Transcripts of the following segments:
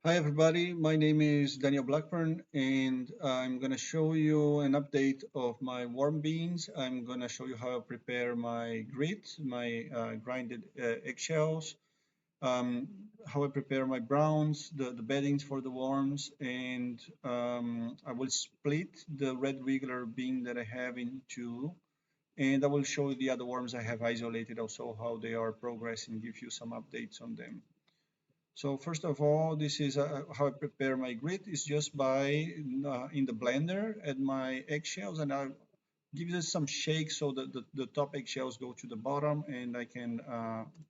Hi everybody, my name is Daniel Blackburn and I'm going to show you an update of my warm beans. I'm going to show you how I prepare my grit, my grinded eggshells, how I prepare my browns, the beddings for the worms, and I will split the red regular bean that I have in two, and I will show you the other worms I have isolated, also how they are progressing, give you some updates on them. So first of all, this is how I prepare my grit. It's just by in the blender add my eggshells and I give it some shake so that the top eggshells go to the bottom and I can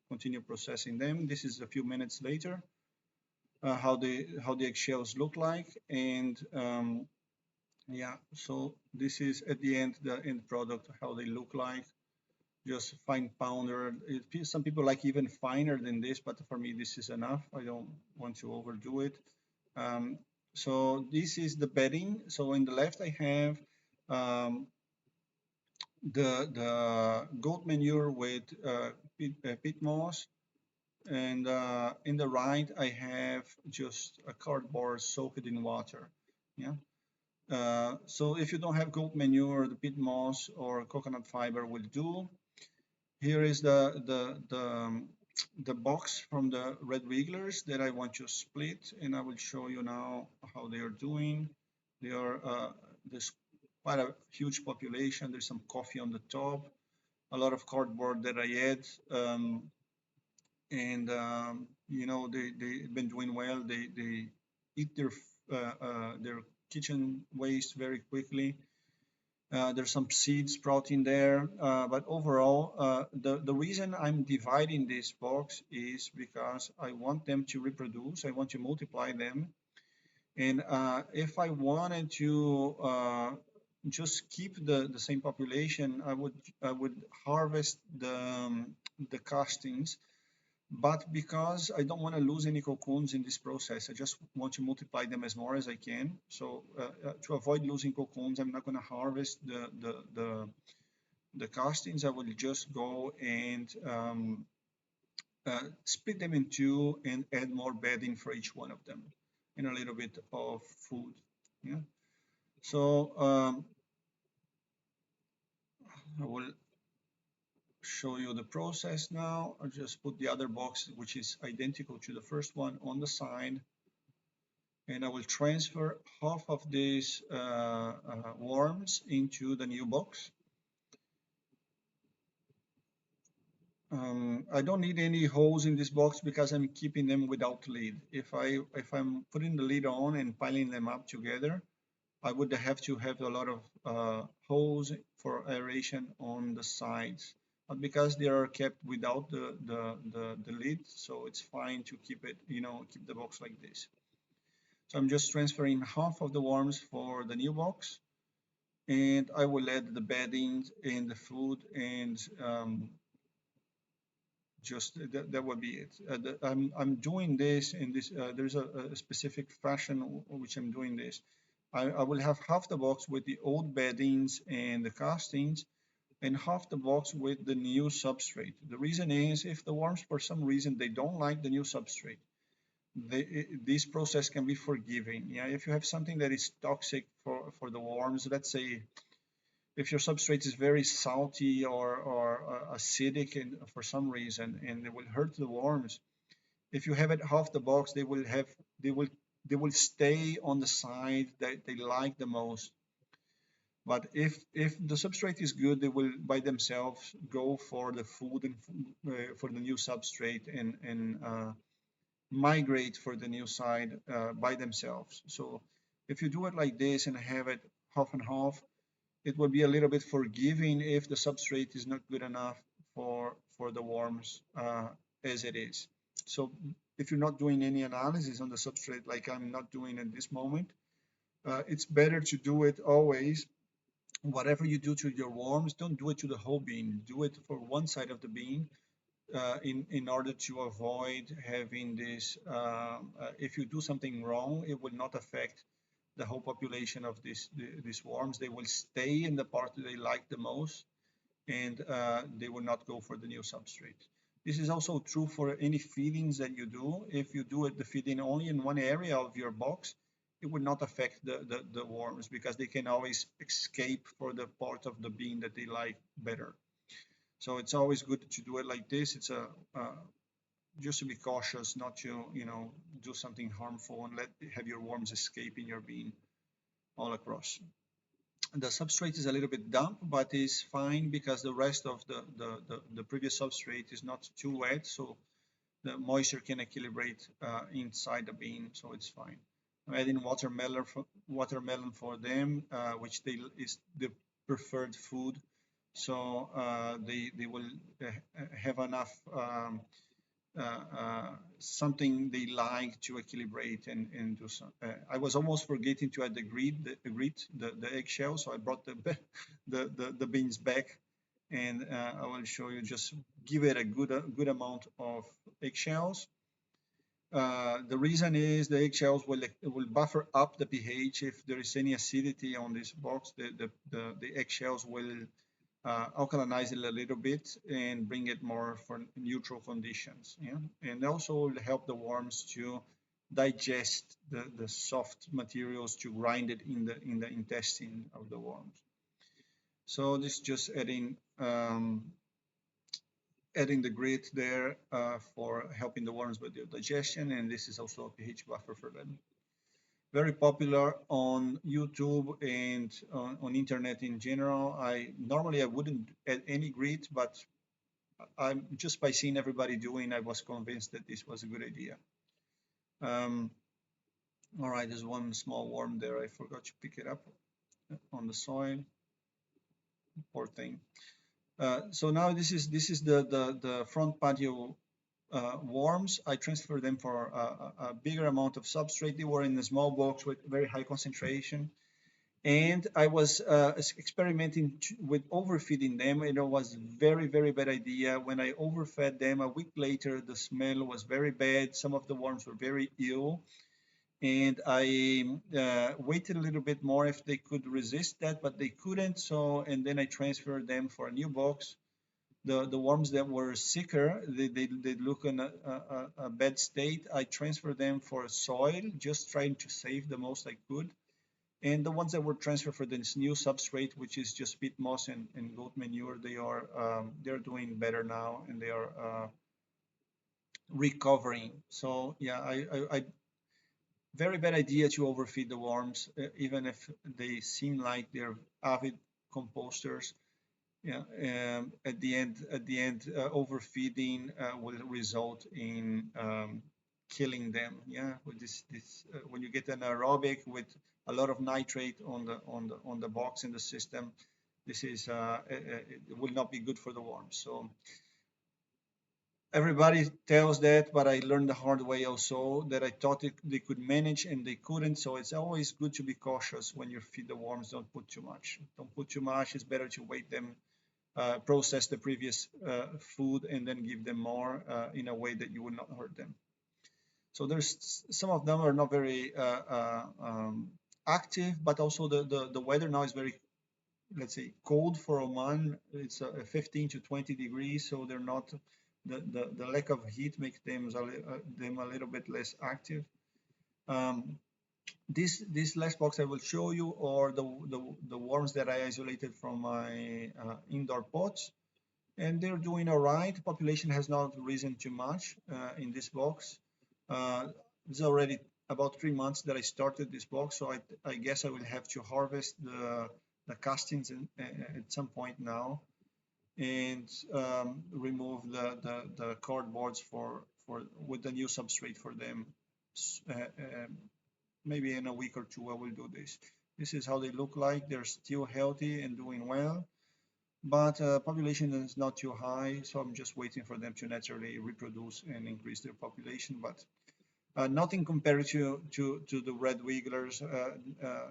continue processing them. This is a few minutes later, how the eggshells look like. And yeah, so this is at the end, the end product, how they look like. Just fine powder. Some people like even finer than this, but for me this is enough. I don't want to overdo it. Um, so this is the bedding. So in the left I have um, the goat manure with peat moss, and in the right I have just a cardboard soaked in water. Yeah. So if you don't have goat manure, the peat moss or coconut fiber will do. Here is the box from the red wigglers that I want to split, and I will show you now how they are doing. They are there's quite a huge population. There's some coffee on the top, a lot of cardboard that I add, and they've been doing well. They eat their kitchen waste very quickly. There's some seed sprouting there, but overall, the reason I'm dividing this box is because I want them to reproduce. I want to multiply them, and if I wanted to just keep the same population, I would harvest the castings, but because I don't want to lose any cocoons in this process, I just want to multiply them as more as I can. So to avoid losing cocoons, I'm not going to harvest the castings. I will just go and split them in two and add more bedding for each one of them and a little bit of food. Yeah. So I will show you the process now. I'll just put the other box, which is identical to the first one, on the side. And I will transfer half of these worms into the new box. I don't need any holes in this box because I'm keeping them without lid. If I'm putting the lid on and piling them up together, I would have to have a lot of holes for aeration on the sides. But because they are kept without the lid, so it's fine to keep it, keep the box like this. So I'm just transferring half of the worms for the new box, and I will add the bedding and the food, and just that will be it. I'm doing this in this. There's a specific fashion which I'm doing this. I will have half the box with the old beddings and the castings, and half the box with the new substrate. The reason is if the worms for some reason they don't like the new substrate, this process can be forgiving. Yeah, if you have something that is toxic for the worms, let's say if your substrate is very salty or acidic and for some reason, and it will hurt the worms. If you have it half the box, they will they will stay on the side that they like the most. But if the substrate is good, they will by themselves go for the food and for the new substrate and migrate for the new side by themselves. So if you do it like this and have it half and half, it will be a little bit forgiving if the substrate is not good enough for the worms as it is. So if you're not doing any analysis on the substrate, like I'm not doing at this moment, it's better to do it always. Whatever you do to your worms, don't do it to the whole bean. Do it for one side of the bean in order to avoid having this. If you do something wrong, it will not affect the whole population of these worms. They will stay in the part that they like the most, and they will not go for the new substrate. This is also true for any feedings that you do. If you do the feeding only in one area of your box, it would not affect the worms because they can always escape for the part of the bean that they like better. So it's always good to do it like this. It's just to be cautious, not to do something harmful and have your worms escape in your bean all across. The substrate is a little bit damp, but is fine because the rest of the previous substrate is not too wet, so the moisture can equilibrate inside the bean, so it's fine. I'm adding watermelon for them, which is the preferred food, so they will have enough something they like to equilibrate and do some. I was almost forgetting to add the eggshell, so I brought the beans back, and I will show you. Just give it a good amount of eggshells. The reason is the eggshells will buffer up the pH. If there is any acidity on this box, the eggshells will alkalinize it a little bit and bring it more for neutral conditions. Yeah, and also will help the worms to digest the soft materials, to grind it in the intestine of the worms. So this is just adding the grit there for helping the worms with their digestion, and this is also a pH buffer for them. Very popular on YouTube and on internet in general. I wouldn't add any grit, but I'm just by seeing everybody doing, I was convinced that this was a good idea. All right, there's one small worm there. I forgot to pick it up on the soil. Poor thing. So now this is the front patio worms. I transferred them for a bigger amount of substrate. They were in a small box with very high concentration, and I was experimenting with overfeeding them. It was very bad idea. When I overfed them, a week later, the smell was very bad. Some of the worms were very ill, and I waited a little bit more if they could resist that, but they couldn't. So, and then I transferred them for a new box. The worms that were sicker, they look in a bad state. I transferred them for soil, just trying to save the most I could. And the ones that were transferred for this new substrate, which is just peat moss and goat manure, they're doing better now, and they are recovering. So yeah, I very bad idea to overfeed the worms, even if they seem like they're avid composters. Yeah, at the end, overfeeding will result in killing them. Yeah, with this when you get an aerobic with a lot of nitrate on the box in the system, this is it will not be good for the worms. So everybody tells that, but I learned the hard way also that I thought they could manage and they couldn't. So it's always good to be cautious when you feed the worms. Don't put too much. Don't put too much. It's better to wait them. Process the previous food and then give them more in a way that you would not hurt them. So there's some of them are not very active, but also the weather now is very, let's say, cold for Oman. It's 15 to 20 degrees, so they're not the lack of heat makes them a little bit less active. This last box I will show you are the worms that I isolated from my indoor pots, and they're doing all right. Population has not risen too much in this box. It's already about 3 months that I started this box, so I guess I will have to harvest the castings at some point now, and remove the cardboards with the new substrate for them. Maybe in a week or two I will do this. This is how they look like. They're still healthy and doing well, but population is not too high, so I'm just waiting for them to naturally reproduce and increase their population. But nothing compared to the red wigglers.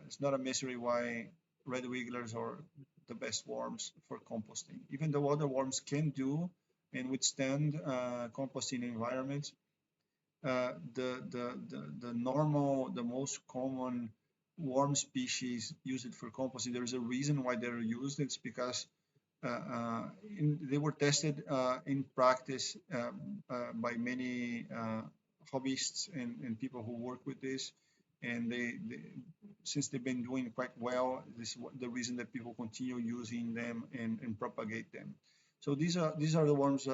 It's not a mystery why red wigglers are the best worms for composting. Even though other worms can do and withstand composting environments, the most common worm species used for composting, there is a reason why they're used. It's because they were tested in practice by many hobbyists and people who work with this, and since they've been doing quite well, this is the reason that people continue using them and propagate them. So these are the worms.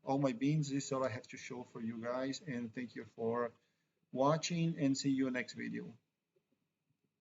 All my beans. This is all I have to show for you guys, and thank you for watching, and see you next video.